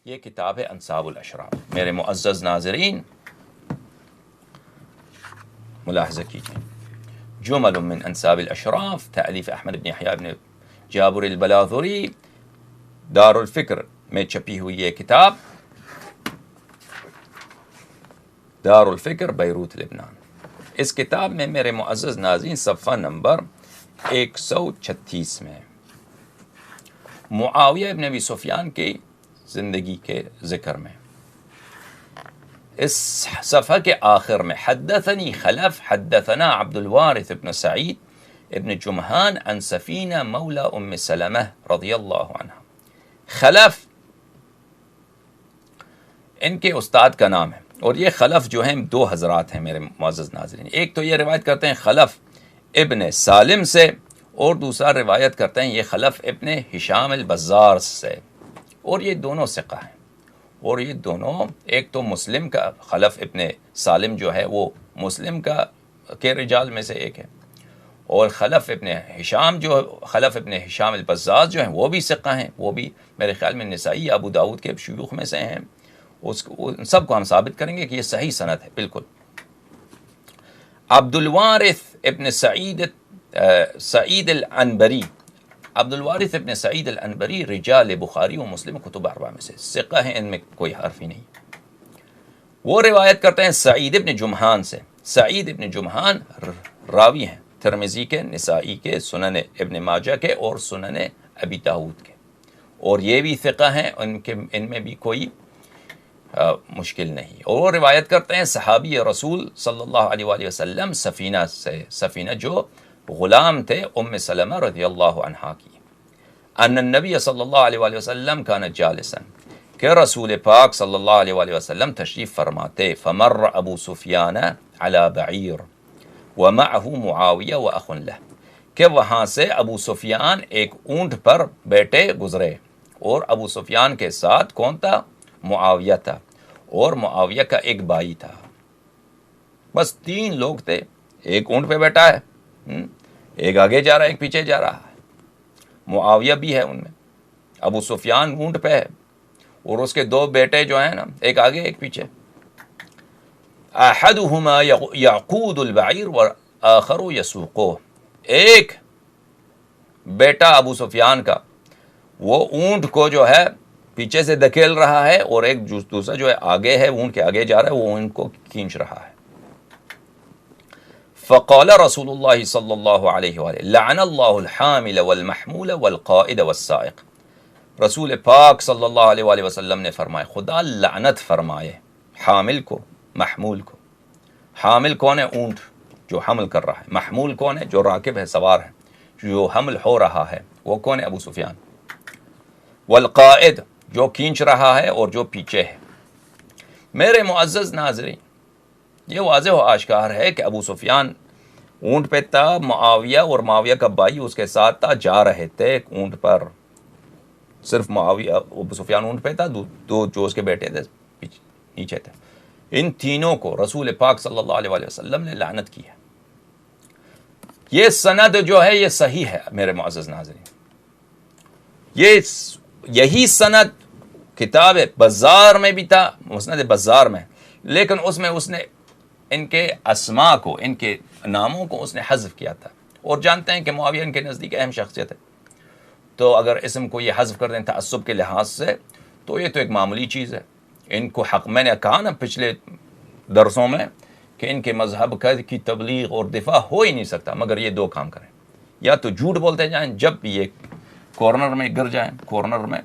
یہ کتاب ہے انساب الاشراف. میرے معزز ناظرین ملاحظہ کیجیے. جمل من انساب الاشراف تألیف احمد بن یحییٰ بن جابر البلاذری، دار الفکر میں چھپی ہوئی یہ کتاب، دار الفکر بیروت لبنان. اس کتاب میں میرے معزز ناظرین صفحہ نمبر 136 میں معاویہ ابن ابی سفیان کی زندگی کے ذکر میں اس صفحہ کے آخر میں حدثنی خلف حدثنا عبد الوارث ابن سعید ابن جمحان عن سفینہ مولا ام سلمہ رضی اللہ عنہ. خلف ان کے استاد کا نام ہے، اور یہ خلف جو ہیں دو حضرات ہیں میرے معزز ناظرین. ایک تو یہ روایت کرتے ہیں خلف ابن سالم سے، اور دوسرا روایت کرتے ہیں یہ خلف ابن ہشام البزار سے، اور یہ دونوں ثقہ ہیں. اور یہ دونوں، ایک تو مسلم کا خلف ابن سالم جو ہے وہ مسلم کا کے رجال میں سے ایک ہے، اور خلف ابن ہشام البزاز جو ہیں وہ بھی ثقہ ہیں، وہ بھی میرے خیال میں نسائی ابو داؤد کے شیوخ میں سے ہیں. ان سب کو ہم ثابت کریں گے کہ یہ صحیح سند ہے بالکل. عبد الوارث ابن سعید العنبری، عبد الوارث ابن سعید العنبری رجال بخاری و مسلم کتب اربعہ میں سے ثقہ ہیں، ان میں کوئی حرف ہی نہیں. وہ روایت کرتے ہیں سعید ابن جمحان سے. سعید ابن جمحان راوی ہیں ترمذی کے، نسائی کے، سنن ابن ماجہ کے اور سنن ابی داؤد کے، اور یہ بھی ثقہ ہیں، ان میں بھی کوئی مشکل نہیں. اور روایت کرتے ہیں صحابی رسول صلی اللہ علیہ وآلہ وسلم سفینہ سے، سفینہ جو غلام تھے ام سلمہ رضی اللہ عنہا کی، ان النبی صلی اللہ علیہ وآلہ وسلم کان جالسا، کہ رسول پاک صلی اللہ علیہ وآلہ وسلم تشریف فرماتے. فمر ابو سفیان علی بعیر ومعه معاویہ واخ له، کہ وہاں سے ابو سفیان ایک اونٹ پر بیٹھے گزرے، اور ابو سفیان کے ساتھ کون تھا؟ معاویہ تھا، اور معاویہ کا ایک بھائی تھا. بس 3 لوگ تھے. ایک اونٹ پہ بیٹھا ہے، ایک آگے جا رہا ہے، ایک پیچھے جا رہا ہے. معاویہ بھی ہے ان میں، ابو سفیان اونٹ پہ ہے، اور اس کے 2 بیٹے جو ہیں نا، ایک آگے ایک پیچھے. احدہما یعقود البعیر والآخر یسوقہ، ایک بیٹا ابو سفیان کا وہ اونٹ کو جو ہے پیچھے سے دھکیل رہا ہے، اور ایک دوسرا جو ہے آگے ہے، اونٹ کے آگے جا رہا ہے، وہ اونٹ کو کھینچ رہا ہے. فقال رسول اللہ صلی اللہ علیہ وآلہ لعن اللہ الحامل والمحمول والقائد والسائق. رسول پاک صلی اللہ علیہ وآلہ وسلم نے فرمایا، خدا لعنت فرمائے حامل کو، محمول کو. حامل کون ہے؟ اونٹ جو حمل کر رہا ہے. محمول کون ہے؟ جو راکب ہے، سوار ہے. جو حمل ہو رہا ہے وہ کون ہے؟ ابو سفیان. والقائد جو کھینچ رہا ہے اور جو پیچھے ہے. میرے معزز ناظرین، یہ واضح و آشکار ہے کہ ابو سفیان اونٹ پہ تھا، معاویہ اور معاویہ کا بھائی اس کے ساتھ تھا، جا رہے تھے ایک اونٹ پر. صرف معاویہ، ابو سفیان اونٹ پہ تھا، 2 جو اس کے بیٹے تھے نیچے تھے. ان تینوں کو رسول پاک صلی اللہ علیہ وآلہ وسلم نے لعنت کی ہے. یہ سند جو ہے یہ صحیح ہے میرے معزز ناظرین. یہی سند کتاب بزار میں بھی تھا، مسند بزار میں، لیکن اس میں اس نے ان کے اسماء کو، ان کے ناموں کو اس نے حذف کیا تھا. اور جانتے ہیں کہ معاویہ ان کے نزدیک اہم شخصیت ہے، تو اگر اسم کو یہ حذف کر دیں تعصب کے لحاظ سے تو یہ تو ایک معمولی چیز ہے. ان کو حق، میں نے کہا نا پچھلے درسوں میں کہ ان کے مذہب کی تبلیغ اور دفاع ہو ہی نہیں سکتا مگر یہ 2 کام کریں. یا تو جھوٹ بولتے جائیں، جب بھی یہ کارنر میں گر جائیں، کارنر میں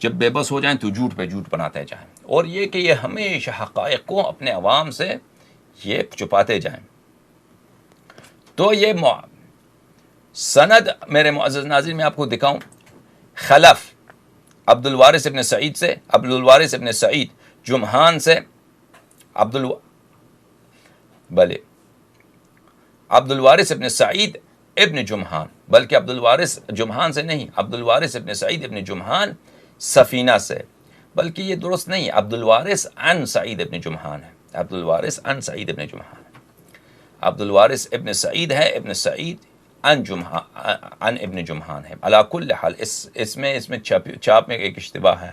جب بے بس ہو جائیں تو جھوٹ پہ جھوٹ بناتے جائیں، اور یہ کہ یہ ہمیشہ حقائق کو اپنے عوام سے یہ چھپاتے جائیں. تو یہ سند میرے معزز ناظرین میں آپ کو دکھاؤں. خلف عبد الوارث ابن سعید سے، عبد الوارث ابن سعید جمحان سے، عبد الوارث ابن سعید ابن جمحان، بلکہ عبد الوارث جمحان سے نہیں، عبد الوارث ابن سعید ابن جمحان سفینہ سے، بلکہ یہ درست نہیں، عبد الوارث عن سعید ابن جمحان ہے. عبد الوارث عن سعید ابن جمحان ہے. عبد الوارث ابن سعید ہے، ابن سعید عن ابن جمحان ہے. علی کل حال اس میں چاپ میں ایک اشتباہ ہے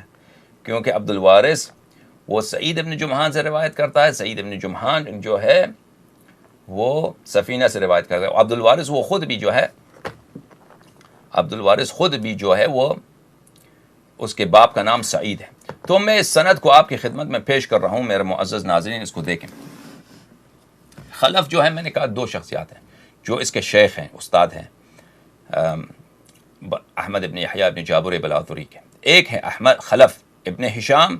کیونکہ عبد الوارث وہ سعید ابن جمحان سے روایت کرتا ہے. سعید ابن جمحان جو ہے وہ سفینہ سے روایت کرتا ہے. عبد الوارث وہ خود بھی جو ہے وہ اس کے باپ کا نام سعید ہے. تو میں اس سند کو آپ کی خدمت میں پیش کر رہا ہوں میرے معزز ناظرین، اس کو دیکھیں. خلف جو ہے میں نے کہا دو شخصیات ہیں جو اس کے شیخ ہیں، استاد ہیں، احمد ابن یحییٰ ابن جابر بلاذری کے. ایک ہے احمد خلف ابن ہشام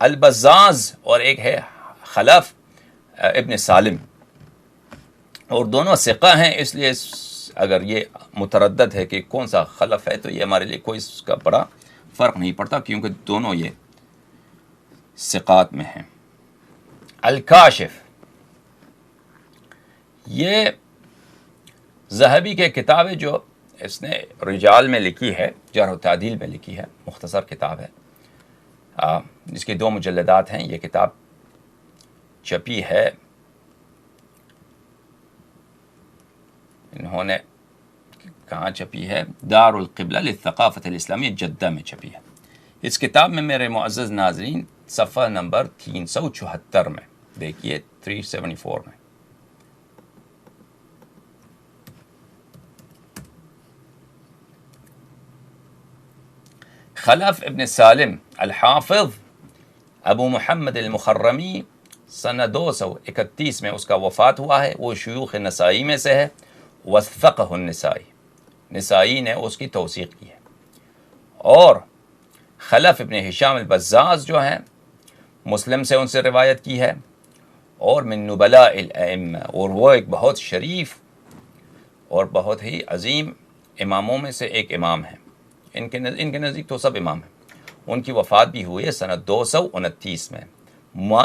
البزاز اور ایک ہے خلف ابن سالم، اور دونوں ثقہ ہیں. اس لیے اگر یہ متردد ہے کہ کون سا خلف ہے تو یہ ہمارے لیے کوئی اس کا بڑا فرق نہیں پڑتا، کیونکہ دونوں یہ ثقات میں ہیں. الکاشف یہ ذہبی کے کتاب ہے جو اس نے رجال میں لکھی ہے، جرح و تعدیل میں لکھی ہے، مختصر کتاب ہے، جس کی 2 مجلدات ہیں. یہ کتاب چھپی ہے، انہوں نے کہاں چھپی ہے؟ دار القبلہ للثقافت الاسلامی جدہ میں چھپی ہے. اس کتاب میں میرے معزز ناظرین صفحہ نمبر 374 میں دیکھیے، 374 میں خلف ابن سالم الحافظ ابو محمد المخرمی سنہ 231 میں اس کا وفات ہوا ہے. وہ شیوخ نسائی میں سے ہے. وثقہ النسائی، نسائی نے اس کی توثیق کی ہے. اور خلف ابن ہشام البزاز جو ہیں مسلم سے ان سے روایت کی ہے، اور من نبلاء الائمہ، اور وہ ایک بہت شریف اور بہت ہی عظیم اماموں میں سے ایک امام ہیں. ان کے نزدیک تو سب امام ہیں. ان کی وفات بھی ہوئی ہے سنہ 229 میں.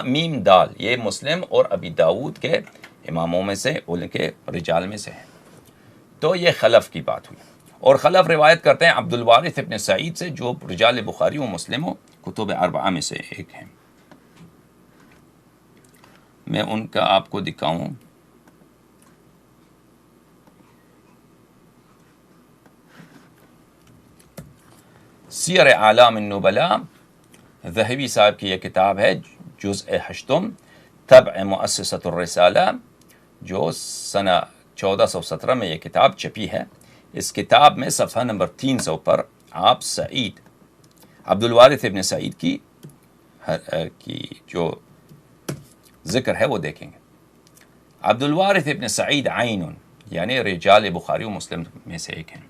میم دال یہ مسلم اور ابی داود کے اماموں میں سے، ان کے رجال میں سے ہیں. تو یہ خلف کی بات ہوئی. اور خلف روایت کرتے ہیں عبد الوارث ابن سعید سے، جو رجال بخاری و مسلم و کتب اربعہ میں سے ایک ہیں. میں ان کا آپ کو دکھاؤں. سیر اعلام النبلاء ذہبی صاحب کی یہ کتاب ہے، جزء 8 طبع مؤسسۃ الرسالہ، جو سنہ 1417 میں یہ کتاب چھپی ہے. اس کتاب میں صفحہ نمبر 300 پر آپ سعید عبد الوارث ابن سعید کی جو ذکر ہے وہ دیکھیں گے. عبد الوارث ابن سعید عین یعنی رجال بخاری و مسلم میں سے ایک ہیں.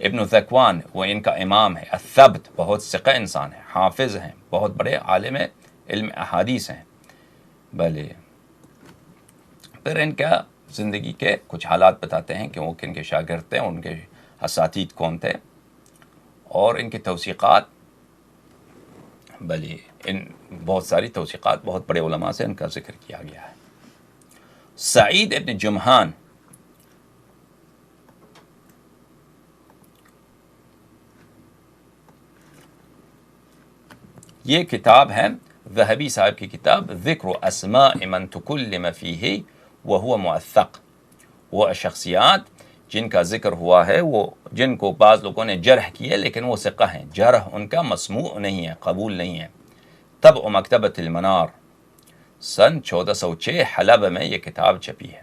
ابن ذکوان وہ ان کا امام ہے. الثبت بہت ثقہ انسان ہے، حافظ ہیں، بہت بڑے عالم علم احادیث ہیں. بھلے پھر ان کا زندگی کے کچھ حالات بتاتے ہیں کہ وہ کن کے شاگرد تھے، ان کے اساتید کون تھے، اور ان کی توثیقات. بھلے ان بہت ساری توثیقات بہت بڑے علماء سے ان کا ذکر کیا گیا ہے. سعید ابن جمحان یہ کتاب ہے ذہبی صاحب کی کتاب، ذکر اسماء من تکلم فیہ وہو موثق. وہ شخصیات جن کا ذکر ہوا ہے، وہ جن کو بعض لوگوں نے جرح کی ہے لیکن وہ ثقہ ہیں، جرح ان کا مسموع نہیں ہے، قبول نہیں ہے. طبع مکتبۃ المنار سن 1406 حلب میں یہ کتاب چھپی ہے.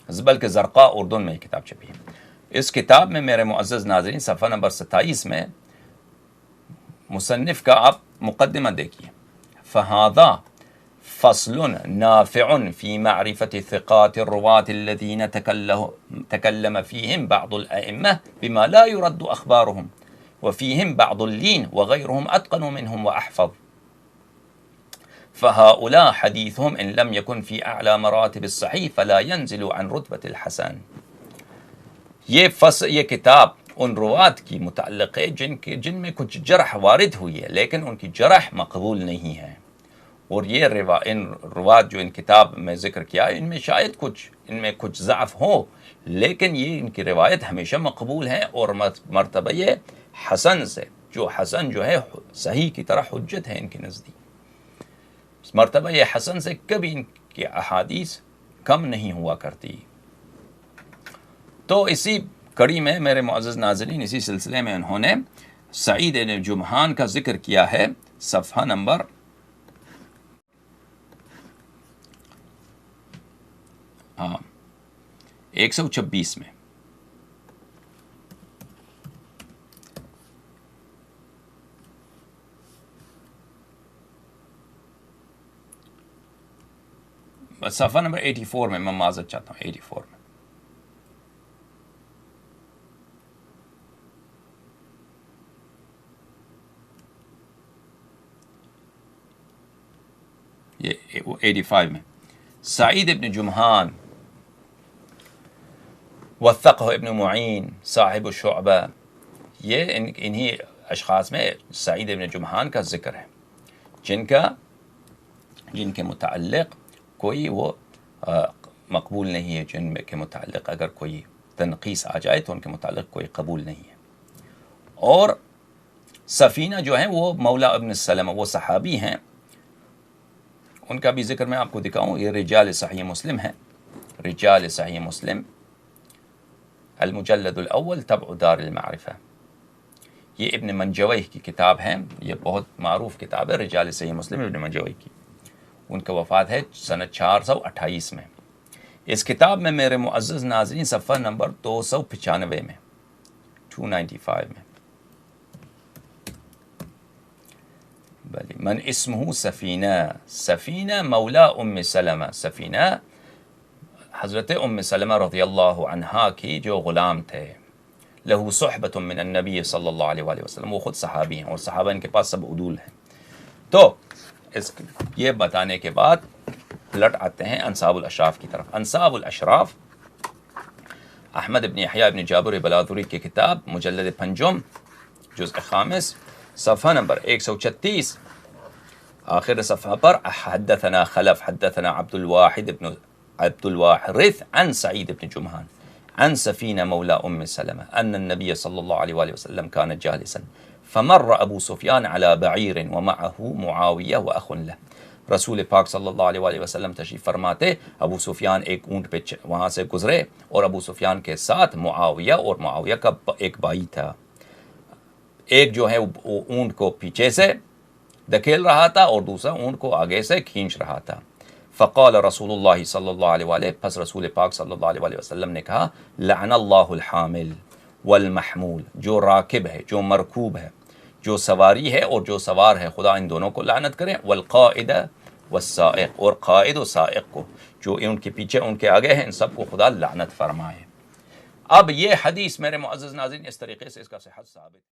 بلکہ زرقاء اردن میں یہ کتاب چھپی ہے. اس کتاب میں میرے معزز ناظرین صفحہ نمبر 27 میں مصنف کا آپ مقدمہ دیکھیے. فہذا فصل نافع في معرفة ثقات الرواة الذين تكلم فيهم بعض الأئمة بما لا يرد أخبارهم وفيهم بعض اللين وغيرهم أتقن منهم وأحفظ فهؤلاء حديثهم إن لم يكن في أعلى مراتب الصحيح فلا ينزل عن رتبة الحسن. یہ کتاب ان روات کی متعلق ہے جن میں کچھ جرح وارد ہوئی ہے لیکن ان کی جرح مقبول نہیں ہے. اور یہ ان روات جو ان کتاب میں ذکر کیا ہے، ان میں شاید ان میں کچھ ضعف ہو، لیکن یہ ان کی روایت ہمیشہ مقبول ہے. اور مرتبہ حسن سے، جو حسن جو ہے صحیح کی طرح حجت ہے ان کے نزدیک، مرتبہ حسن سے کبھی ان کی احادیث کم نہیں ہوا کرتی. تو اسی کڑی میں میرے معزز ناظرین، اسی سلسلے میں انہوں نے سعید بن جمحان کا ذکر کیا ہے صفحہ نمبر 126 میں. صفحہ نمبر 84 میں میں معذرت چاہتا ہوں، 84 میں. یہ 85 میں سعید ابن جمحان وثقہ ابن معین صاحب الشعبہ، یہ انہی اشخاص میں سعید ابن جمحان کا ذکر ہے جن کے متعلق کوئی وہ مقبول نہیں ہے، جن کے متعلق اگر کوئی تنقیص آ جائے تو ان کے متعلق کوئی قبول نہیں ہے. اور سفینہ جو ہیں وہ مولا ابن سلمہ، وہ صحابی ہیں، ان کا بھی ذکر میں آپ کو دکھاؤں. یہ رجال صحیح مسلم ہے، رجال صحیح مسلم المجلد الاول طبع دار المعرفہ، یہ ابن منجوی کی کتاب ہے، یہ بہت معروف کتاب ہے رجال صحیح مسلم ابن منجوی کی. ان کا وفات ہے سنہ 428 میں. اس کتاب میں میرے معزز ناظرین صفحہ نمبر 295 میں 295 میں من اسمہ سفینہ، سفینہ مولا ام سلمہ، سفینہ حضرت ام سلمہ رضی اللہ عنہا کی جو غلام تھے. لہو صحبت من النبی صلی اللہ علیہ وآلہ وسلم، وہ خود صحابی ہیں اور صحابہ ان کے پاس سب عدول ہیں. تو یہ بتانے کے بعد پلٹ آتے ہیں انصاب الاشراف کی طرف. انصاب الاشراف احمد ابن یحییٰ ابن جابر بلاذری کی کتاب، مجلد پنجم، جزء خامس، صفحہ نمبر 136، آخر صفحہ پر حدثنا خلف حدثنا عبد الواحرث عن سعید بن جمحان عن سفینہ مولا ام سلمہ ان النبی صلی اللہ علیہ وآلہ وسلم كان جالسا فمر ابو سفیان على بعیر ومعه معاویہ واخ له. رسول پاک صلی اللہ علیہ وآلہ وسلم تشریف فرماتے، ابو سفیان ایک اونٹ پہ وہاں سے گزرے اور ابو سفیان کے ساتھ معاویہ، اور معاویہ کا ایک بھائی تھا. ایک جو ہے وہ اونٹ کو پیچھے سے دھکیل رہا تھا اور دوسرا اونٹ کو آگے سے کھینچ رہا تھا. فقال رسول اللہ صلی اللہ علیہ وآلہ، پس رسول پاک صلی اللہ علیہ وآلہ وسلم نے کہا، لعن اللہ الحامل والمحمول، جو راکب ہے، جو مرکوب ہے، جو سواری ہے اور جو سوار ہے، خدا ان دونوں کو لعنت کرے. والقائد والسائق، اور قائد و سائق کو، جو ان کے پیچھے ان کے آگے ہیں، ان سب کو خدا لعنت فرمائے. اب یہ حدیث میرے معزز ناظرین اس طریقے سے اس کا صحت ثابت